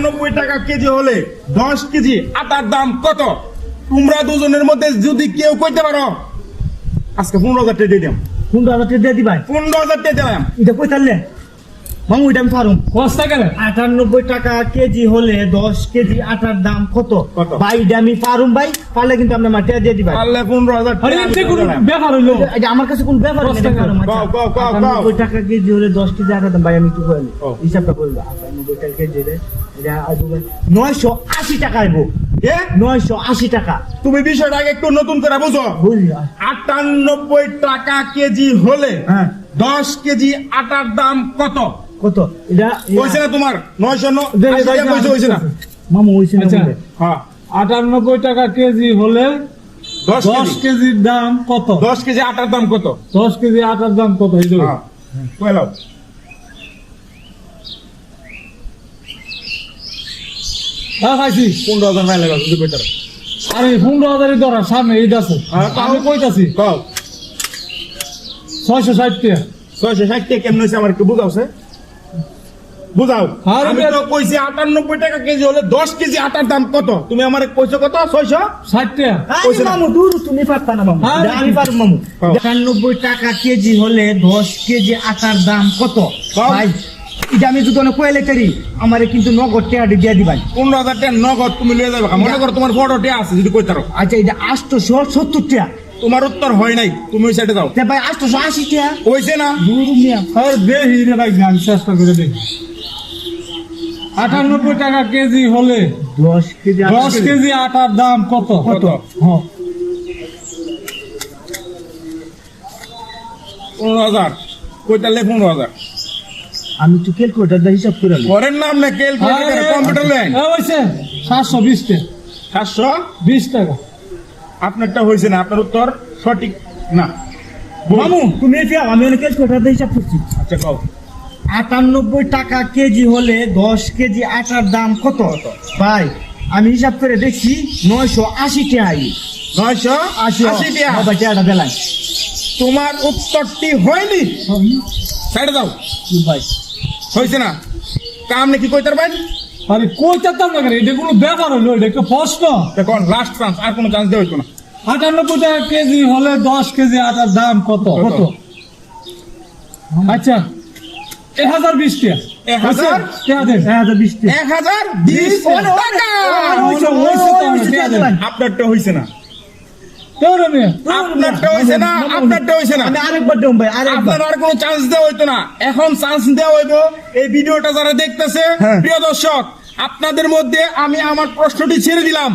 90 টাকা কেজি হলে 10 কেজি আটার দাম কত? তোমরা দুজনের মধ্যে যদি কেউ কইতে পারো আজকে 15,000 টাকা দিয়ে দিলাম। 15,000 টাকা দিয়ে দিবাই। 15,000 টাকা দিলাম। এটা কই তাহলে মামু এটা আমি পারুম। কষ্ট গেলে 98 টাকা কেজি হলে 10 কেজি আটার দাম কত? কত? ভাই এটা আমি পারুম ভাই, পারলে কিন্তু আপনি আমার টাকা দিয়ে দিবাই। পারলে 15,000 আরে টাকা এতে কোন ব্যাপার হইলো? এটা আমার কাছে কোন ব্যাপার কষ্ট না, করে। পারুম। কও, কও, কও, কও। 98 টাকা কেজি হলে 10 কেজি আটার দাম ভাই আমি একটু কইলি ও। হিসাবটা করব। 98 টাকা কেজি হলে এটা আসবে 980 টাকা আইবো। কে? 980 টাকা। তুমি বিষয়টা আগে একটু নতুন করে বুঝো। বুঝলি? 98 টাকা কেজি হলে হ্যাঁ 10 কেজি আটার দাম কত? কত? এটা কইছে না তোমার 980 ভাই, কইছে হইছে না? মামু হইছে না আচ্ছা। বলে। হ্যাঁ 98 টাকা কেজি হলে 10 10 কেজি কেজির দাম কত? 10 কেজি আটার দাম কত? 10 কেজি আটার দাম কত হইলো? হ্যাঁ কইলাও। হ্যাঁ খাইছি। 15,000 মাইল লাগা যদি কইতার। আরে 15,000 ধরা সামনে এই আছে। হ্যাঁ, তাও। আমি কইতাছি কও 660 টাকা। 660 টাকা কেমন হইছে আমার একটু বুঝাওছে? বুঝাও। আরে আমি তো কইছি 98 টাকা কেজি হলে 10 কেজি আটার দাম কত? তুমি আমারে কইছো কত? 600? 60 টাকা। আরে কইছে না। মামু দূর তুমি পারতা না মামু। হ্যাঁ, এটা আমি পারবো মামু। কও। 98 টাকা কেজি হলে 10 কেজি আটার দাম কত? কও। ভাই এটা আমি যদি অনেক কইলে করি আমারে কিন্তু নগদ টাকা দিয়ে দিবাই। 15,000 টাকা নগদ তুমি লয়ে যাবে। মনে করো তোমার ফটোতে আছে যদি কইতারো। আচ্ছা এটা 870 টাকা। তোমার উত্তর হয় নাই, তুমি ওই সাইডে যাও। তে ভাই 880 টাকা। কইছে না? দূর মিয়া। আর দেখি রে ভাই আমি চেষ্টা করে দেখি। 98 টাকা কেজি হলে 10 কেজি 10 কেজি আটার দাম কত? কত? হ্যাঁ 15,000 কইতালে 15,000 আমি একটু ক্যালকুলেটর দিয়ে হিসাব করে লই। ঘরের নাম না ক্যালকুলেটর কম্পিউটার লাইন। হইছে 720 টাকা। 720 টাকা। আপনারটা হইছে না, আপনার উত্তর সঠিক না। মামু তুমি এটা আমি অনেক ক্যালকুলেটর দিয়ে হিসাব করছি। আচ্ছা কও 98 টাকা কেজি হলে 10 কেজি আটার দাম কত? ভাই আমি হিসাব করে দেখছি 980 টাকা আই। 980 টাকা। বাবা টাকাটা দিলাই। তোমার উত্তরটি হয়নি, সাইডে যাও। ভাই হইছে না? কাম নাকি কইতার ভাই? আরে কই চাতাম না কেন? এটা কোনো ব্যাপার হলো? এটা একটা প্রশ্ন। দেখুন লাস্ট চান্স, আর কোনো চান্স দেওয়া হইতো না। 98 টাকা কেজি হলে 10 কেজি আটার দাম কত? কত? আচ্ছা 1020 টাকা। 1000? টাকা দেন। 1020 টাকা। 1020 টাকা। হইছে, হইছে তো আমার টাকা দেন। আপনারটা হইছে না, তোরে মেয়ে। আপনারটা হইছে না, আপনারটা হইছে না। আমি আরেকবার দেব ভাই, আরেকবার। আপনার আর কোনো চান্স দেওয়া হইতো না, এখন চান্স দেওয়া হইব। এই ভিডিওটা যারা দেখতেছে, হ্যাঁ। প্রিয় দর্শক, আপনাদের মধ্যে আমি আমার প্রশ্নটি ছেড়ে দিলাম।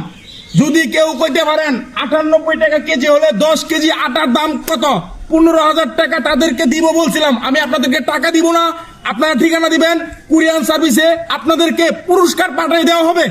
যদি কেউ কইতে পারেন 98 টাকা কেজি হলে 10 কেজি আটার দাম কত? 15,000 টাকা তাদেরকে দিব বলছিলাম। আমি আপনাদেরকে টাকা দিব না, আপনারা ঠিকানা দিবেন, কুরিয়ার সার্ভিসে আপনাদেরকে পুরস্কার পাঠিয়ে দেওয়া হবে।